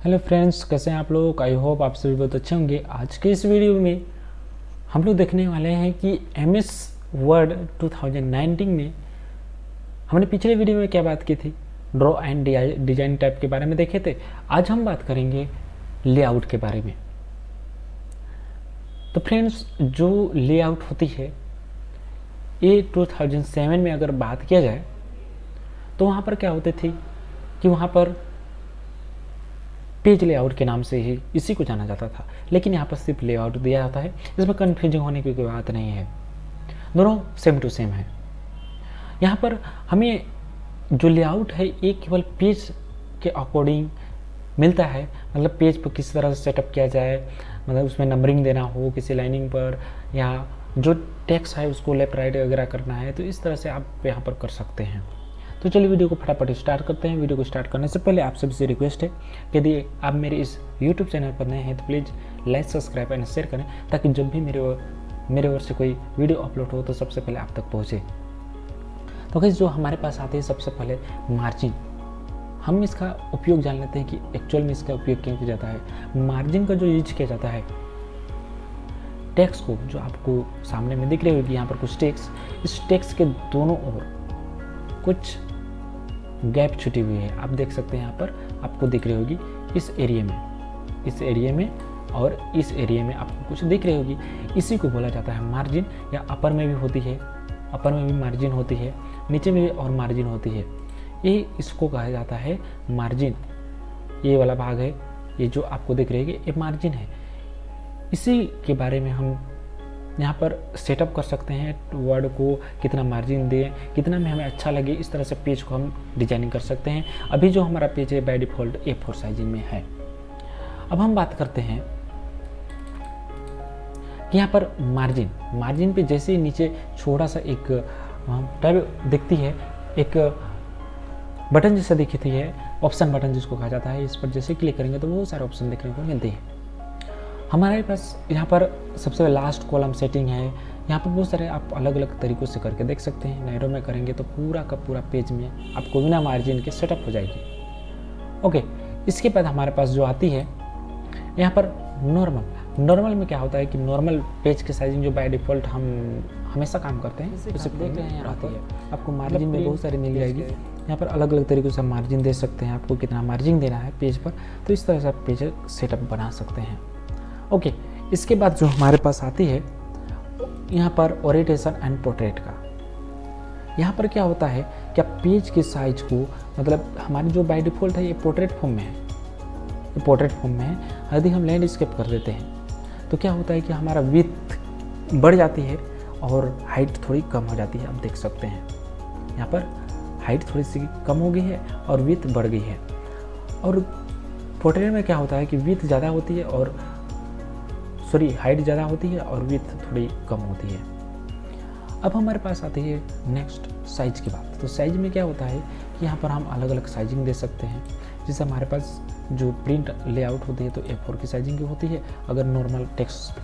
Hello friends, कैसे हैं आप लोग। आई होप आप सभी बहुत अच्छे होंगे। आज के इस वीडियो में हम लोग देखने वाले हैं कि एमएस वर्ड 2019 में हमने पिछले वीडियो में क्या बात की थी, ड्रॉ एंड डिजाइन टाइप के बारे में देखे थे। आज हम बात करेंगे लेआउट के बारे में। तो फ्रेंड्स, जो लेआउट होती है ये 2007 में अगर बात किया जाए तो वहाँ पर क्या होती थी कि वहाँ पर पेज लेआउट के नाम से ही इसी को जाना जाता था, लेकिन यहाँ पर सिर्फ लेआउट दिया जाता है। इसमें कन्फ्यूजिंग होने की कोई बात नहीं है, दोनों सेम टू सेम है। यहाँ पर हमें जो लेआउट है ये केवल पेज के अकॉर्डिंग मिलता है, मतलब पेज पर किस तरह से सेटअप किया जाए, मतलब उसमें नंबरिंग देना हो किसी लाइनिंग पर, या जो टेक्स्ट है उसको लेफ्ट राइट वगैरह करना है, तो इस तरह से आप यहाँ पर कर सकते हैं। तो चलिए वीडियो को फटाफट स्टार्ट करते हैं। वीडियो को स्टार्ट करने से पहले आप सभी से रिक्वेस्ट है कि यदि आप मेरे इस यूट्यूब चैनल पर नए हैं तो please like, subscribe and share करें, ताकि जब भी मेरे ओर से कोई वीडियो अपलोड हो तो सबसे पहले आप तक पहुँचे। तो गाइस, जो हमारे पास आते हैं सबसे पहले मार्जिन। हम इसका उपयोग जान लेते हैं कि एक्चुअल में इसका उपयोग क्यों किया जाता है। मार्जिन का जो यूज किया जाता है, टेक्स्ट को, जो आपको सामने में दिख रही होगी यहाँ पर कुछ टेक्स्ट, इस टेक्स्ट के दोनों ओर कुछ गैप छुटी हुई है। आप देख सकते हैं यहाँ पर आपको दिख रही होगी इस एरिया में और इस एरिया में आपको कुछ दिख रही होगी। इसी को बोला जाता है मार्जिन, या अपर में भी होती है, अपर में भी मार्जिन होती है, नीचे में भी और मार्जिन होती है। ये इसको कहा जाता है मार्जिन। ये वाला भाग है, ये जो आपको दिख रही है ये मार्जिन है। इसी के बारे में हम यहाँ पर सेटअप कर सकते हैं वर्ड को, कितना मार्जिन दें, कितना में हमें अच्छा लगे, इस तरह से पेज को हम डिजाइनिंग कर सकते हैं। अभी जो हमारा पेज है बाय डिफ़ॉल्ट A4 साइजिंग में है। अब हम बात करते हैं कि यहाँ पर मार्जिन पे जैसे ही नीचे छोटा सा एक टैब दिखती है, एक बटन जैसा दिखती है, ऑप्शन बटन जिसको कहा जाता है, इस पर जैसे क्लिक करेंगे तो बहुत सारे ऑप्शन देखने को मिलते हैं। हमारे पास यहाँ पर सबसे लास्ट कॉलम सेटिंग है। यहाँ पर बहुत सारे आप अलग अलग तरीक़ों से करके देख सकते हैं। नैरो में करेंगे तो पूरा का पूरा पेज में आपको बिना मार्जिन के सेटअप हो जाएगी। ओके, इसके बाद हमारे पास जो आती है यहाँ पर नॉर्मल में क्या होता है कि नॉर्मल पेज की साइजिंग जो बाय डिफ़ॉल्ट हम हमेशा काम करते हैं, उसे देखते हैं। यहाँ आती है आपको मार्जिन में बहुत सारी मिल जाएगी। यहाँ पर अलग अलग तरीक़ों से मार्जिन दे सकते हैं, आपको कितना मार्जिन देना है पेज पर, तो इस तरह से आप पेज सेटअप बना सकते हैं। ओके, इसके बाद जो हमारे पास आती है यहाँ पर ओरिएंटेशन एंड पोर्ट्रेट का। यहाँ पर क्या होता है कि आप पेज के साइज को, मतलब हमारी जो बाय डिफ़ॉल्ट है ये पोर्ट्रेट फॉर्म में है, यदि हम लैंडस्केप कर देते हैं तो क्या होता है कि हमारा विड्थ बढ़ जाती है और हाइट थोड़ी कम हो जाती है। आप देख सकते हैं यहाँ पर हाइट थोड़ी सी कम हो गई है और विड्थ बढ़ गई है। और पोर्ट्रेट में क्या होता है कि विड्थ ज़्यादा होती है और हाइट ज़्यादा होती है और विड्थ थोड़ी कम होती है। अब हमारे पास आती है नेक्स्ट साइज की बात। तो साइज में क्या होता है कि यहाँ पर हम अलग अलग साइजिंग दे सकते हैं। जैसे हमारे पास जो प्रिंट लेआउट होती है तो A4 की साइजिंग की होती है, अगर नॉर्मल टेक्स्ट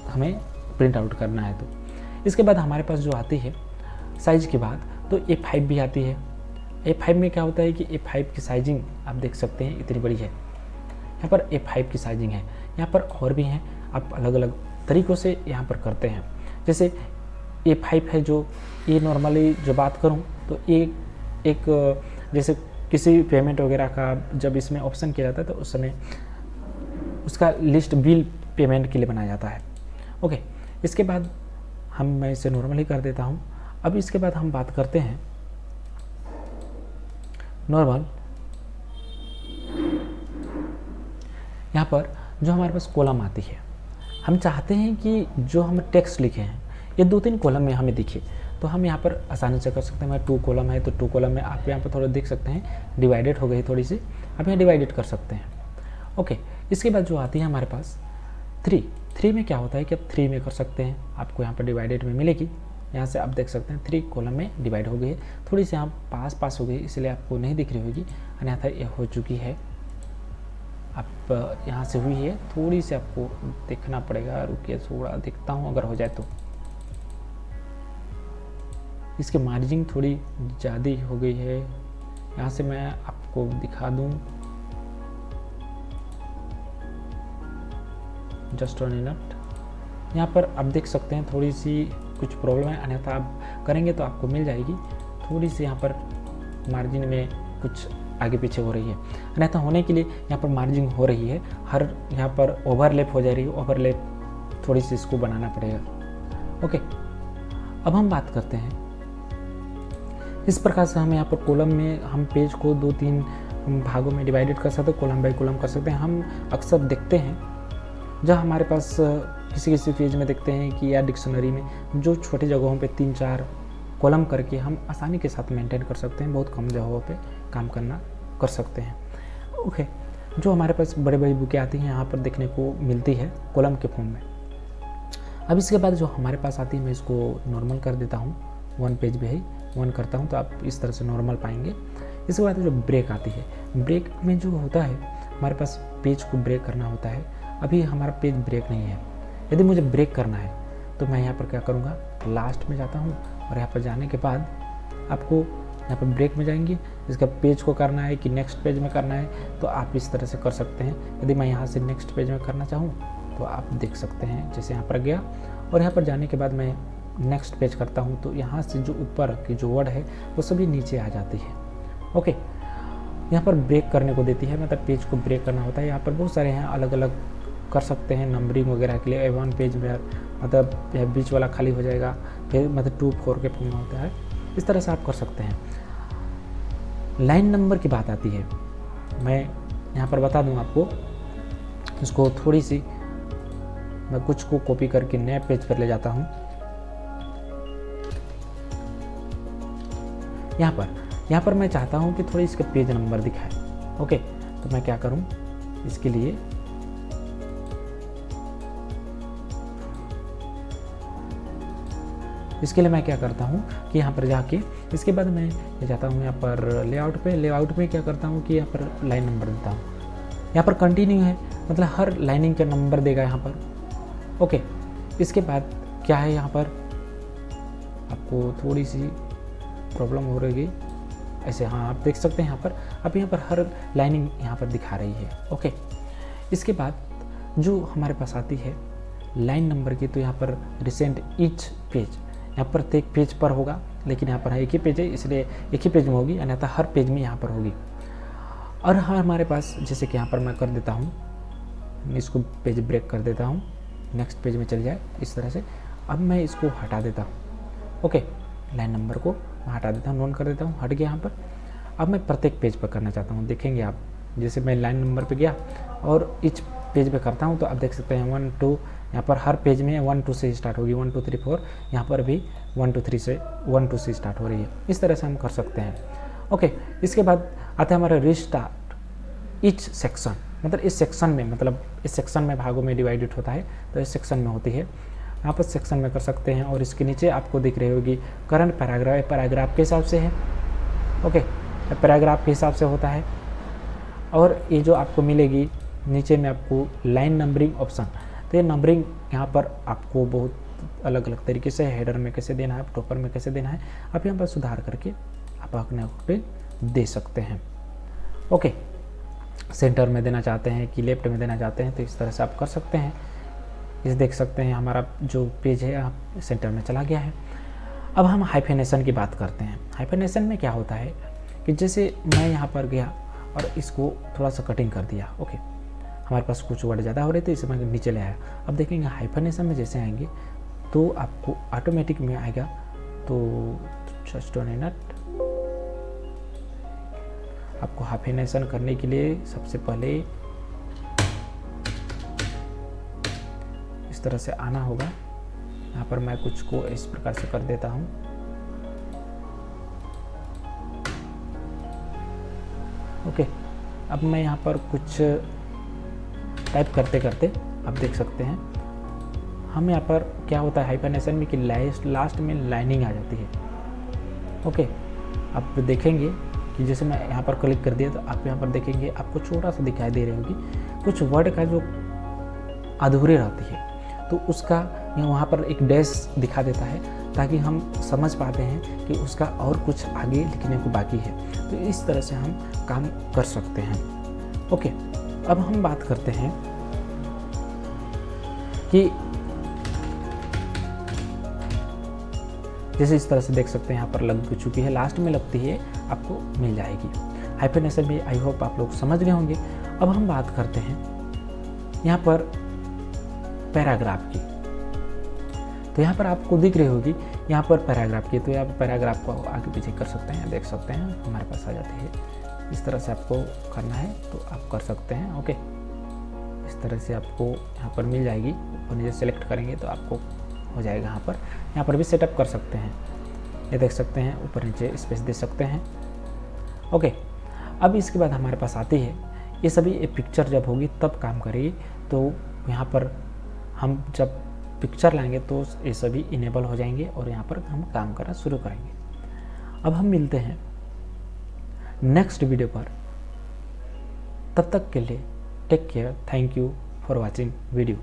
हमें प्रिंट आउट करना है तो। इसके बाद हमारे पास जो आती है साइज के बाद तो A5 भी आती है। A5 में क्या होता है कि A5 की साइजिंग आप देख सकते हैं इतनी बड़ी है। यहाँ पर A5 की साइजिंग है। यहाँ पर और भी हैं, आप अलग अलग तरीक़ों से यहाँ पर करते हैं। जैसे A5 है, जो ये नॉर्मली जो बात करूँ तो एक जैसे किसी पेमेंट वगैरह का जब इसमें ऑप्शन किया जाता है तो उस समय उसका लिस्ट बिल पेमेंट के लिए बनाया जाता है। ओके, इसके बाद मैं इसे नॉर्मली कर देता हूँ। अब इसके बाद हम बात करते हैं नॉर्मल। यहाँ पर जो हमारे पास कॉलम आती है, हम चाहते हैं कि जो हम टेक्स्ट लिखे हैं ये 2-3 कॉलम में हमें दिखे, तो हम यहाँ पर आसानी से कर सकते हैं। मैं 2 कॉलम है तो 2 कॉलम में आप यहाँ पर थोड़ा देख सकते हैं डिवाइडेड हो गई थोड़ी सी, आप यहाँ डिवाइडेड कर सकते हैं। ओके, इसके बाद जो आती है हमारे पास 3 में क्या होता है कि आप 3 में कर सकते हैं, आपको यहाँ पर डिवाइडेड में मिलेगी। यहाँ से आप देख सकते हैं 3 कॉलम में डिवाइड हो गई है, थोड़ी सी यहाँ पास हो गई इसलिए आपको नहीं दिख रही होगी, अन्यथा ये हो चुकी है। आप यहाँ से हुई है, थोड़ी सी आपको देखना पड़ेगा, रुकिए थोड़ा दिखता हूँ अगर हो जाए तो। इसकी मार्जिन थोड़ी ज़्यादा हो गई है, यहाँ से मैं आपको दिखा दूँ जस्ट ऑन इनट। यहाँ पर आप देख सकते हैं थोड़ी सी कुछ प्रॉब्लम है, अन्यथा आप करेंगे तो आपको मिल जाएगी। थोड़ी सी यहाँ पर मार्जिन में कुछ आगे पीछे हो रही है, अन्यथा होने के लिए यहाँ पर मार्जिन हो रही है, हर यहाँ पर ओवरलैप हो जा रही है, ओवरलैप थोड़ी सी इसको बनाना पड़ेगा। ओके, अब हम बात करते हैं इस प्रकार से हम यहाँ पर कॉलम में हम पेज को 2-3 भागों में डिवाइडेड कर सकते हैं, कॉलम बाय कॉलम कर सकते हैं। हम अक्सर देखते हैं जब हमारे पास किसी पेज में देखते हैं कि या डिक्शनरी में जो छोटी जगहों पे 3-4 कॉलम करके हम आसानी के साथ मेंटेन कर सकते हैं, बहुत कम जगहों पे काम करना कर सकते हैं। ओके, जो हमारे पास बड़ी बड़ी बुकें आती हैं यहाँ पर देखने को मिलती है कॉलम के फॉर्म में। अब इसके बाद जो हमारे पास आती है मैं इसको नॉर्मल कर देता हूँ, 1 पेज भी है 1 करता हूँ तो आप इस तरह से नॉर्मल पाएंगे। इसके बाद जो ब्रेक आती है, ब्रेक में जो होता है हमारे पास पेज को ब्रेक करना होता है। अभी हमारा पेज ब्रेक नहीं है, यदि मुझे ब्रेक करना है तो मैं यहाँ पर क्या करूँगा, लास्ट में जाता हूँ और यहाँ पर जाने के बाद आपको यहाँ पर ब्रेक में जाएंगे, इसका पेज को करना है कि नेक्स्ट पेज में करना है तो आप इस तरह से कर सकते हैं। यदि मैं यहाँ से नेक्स्ट पेज में करना चाहूँ तो आप देख सकते हैं, जैसे यहाँ पर गया और यहाँ पर जाने के बाद मैं नेक्स्ट पेज करता हूँ तो यहाँ से जो ऊपर की जो वर्ड है वो सभी नीचे आ जाती है। ओके, यहाँ पर ब्रेक करने को देती है, मतलब पेज को ब्रेक करना होता है। यहाँ पर बहुत सारे हैं, अलग अलग कर सकते हैं नंबरिंग वगैरह के लिए। A1 पेज में मतलब बीच वाला खाली हो जाएगा, फिर मतलब 2-4 के फॉर्म में होता है, इस तरह से आप कर सकते हैं। लाइन नंबर की बात आती है, मैं यहाँ पर बता दूँ आपको, इसको थोड़ी सी मैं कुछ को कॉपी करके नए पेज पर ले जाता हूँ। यहाँ पर मैं चाहता हूँ कि थोड़ी इसके पेज नंबर दिखाए। ओके, तो मैं क्या करूँ, इसके लिए मैं क्या करता हूँ कि यहाँ पर जाके इसके बाद मैं ये जाता हूँ यहाँ पर लेआउट में क्या करता हूँ कि यहाँ पर लाइन नंबर देता हूँ। यहाँ पर कंटिन्यू है, मतलब हर लाइनिंग का नंबर देगा यहाँ पर। ओके, इसके बाद क्या है, यहाँ पर आपको थोड़ी सी प्रॉब्लम हो रही ऐसे, हाँ आप देख सकते हैं यहाँ पर हर लाइनिंग यहाँ पर दिखा रही है। ओके, इसके बाद जो हमारे पास आती है लाइन नंबर की, तो यहाँ पर रिसेंट ईच पेज, यहाँ प्रत्येक पेज पर होगा, लेकिन यहाँ पर है एक ही पेज है इसलिए एक ही पेज में होगी, अन्यथा हर पेज में यहाँ पर होगी। और हाँ हमारे पास जैसे कि यहाँ पर मैं कर देता हूँ, इसको पेज ब्रेक कर देता हूँ, नेक्स्ट पेज में चल जाए इस तरह से। अब मैं इसको हटा देता हूँ। ओके, लाइन नंबर को मैं हटा देता हूँ, नोन कर देता हूँ, हट गया यहाँ पर। अब मैं प्रत्येक पेज पर करना चाहता हूँ, देखेंगे आप, जैसे मैं लाइन नंबर पे गया और इच पेज पे करता हूँ तो आप देख सकते हैं 1 2, यहाँ पर हर पेज में 1 2 से स्टार्ट होगी, 1 2 3 4, यहाँ पर भी 1 2 3 से 1 2 से स्टार्ट हो रही है। इस तरह से हम कर सकते हैं। ओके, इसके बाद आता है हमारा रिस्टार्ट ईच सेक्शन, मतलब इस सेक्शन में भागों में डिवाइडेड होता है तो इस सेक्शन में होती है, यहाँ पर सेक्शन में कर सकते हैं। और इसके नीचे आपको दिख रही होगी करंट पैराग्राफ के हिसाब से है। ओके, पैराग्राफ के हिसाब से होता है। और ये जो आपको मिलेगी नीचे में आपको लाइन नंबरिंग ऑप्शन, तो ये नंबरिंग यहाँ पर आपको बहुत अलग अलग तरीके से, हेडर में कैसे देना है, टॉपर में कैसे देना है, आप यहाँ पर सुधार करके आप अपने पे दे सकते हैं। ओके, सेंटर में देना चाहते हैं कि लेफ्ट में देना चाहते हैं तो इस तरह से आप कर सकते हैं। इसे देख सकते हैं हमारा जो पेज है आप सेंटर में चला गया है। अब हम हाइफेनेशन की बात करते हैं। हाइफेनेशन में क्या होता है कि जैसे मैं यहाँ पर गया और इसको थोड़ा सा कटिंग कर दिया। ओके, हमारे पास कुछ वर्ड ज़्यादा हो रहे थे, इसे मैं नीचे ले आया। अब देखेंगे हाइफेनेशन में जैसे आएंगे तो आपको ऑटोमेटिक में आएगा, तो जस्ट ऑन मिनट, आपको हाइफेनेशन करने के लिए सबसे पहले इस तरह से आना होगा। यहाँ पर मैं कुछ को इस प्रकार से कर देता हूँ। ओके, अब मैं यहाँ पर कुछ टाइप करते करते आप देख सकते हैं हम यहाँ पर क्या होता है हाइफेनेशन में कि लास्ट में लाइनिंग आ जाती है। ओके, आप देखेंगे कि जैसे मैं यहाँ पर क्लिक कर दिया तो आप यहाँ पर देखेंगे आपको छोटा सा दिखाई दे रही होगी कुछ वर्ड का जो अधूरे रहती है, तो उसका वहाँ पर एक डैश दिखा देता है ताकि हम समझ पाते हैं कि उसका और कुछ आगे लिखने को बाकी है। तो इस तरह से हम काम कर सकते हैं। ओके, अब हम बात करते हैं कि जैसे इस तरह से देख सकते हैं यहाँ पर लग चुकी है, लास्ट में लगती है आपको मिल जाएगी। हाइफेनेशन भी आई होप आप लोग समझ गए होंगे। अब हम बात करते हैं यहाँ पर पैराग्राफ की। तो यहाँ पर आपको दिख रही होगी यहाँ पर पैराग्राफ की, तो यहाँ पर पैराग्राफ को आगे पीछे कर सकते हैं, देख सकते हैं हमारे पास आ जाती है। इस तरह से आपको करना है तो आप कर सकते हैं। ओके, इस तरह से आपको यहाँ पर मिल जाएगी। ऊपर नीचे सेलेक्ट करेंगे तो आपको हो जाएगा। यहाँ पर भी सेटअप कर सकते हैं, ये देख सकते हैं, ऊपर नीचे स्पेस दे सकते हैं। ओके, अब इसके बाद हमारे पास आती है ये सभी ये पिक्चर जब होगी तब काम करेगी। तो यहाँ पर हम जब पिक्चर लाएंगे तो ये सभी इनेबल हो जाएंगे और यहाँ पर हम काम करना शुरू करेंगे। अब हम मिलते हैं नेक्स्ट वीडियो पर, तब तक के लिए take care, thank you for watching video.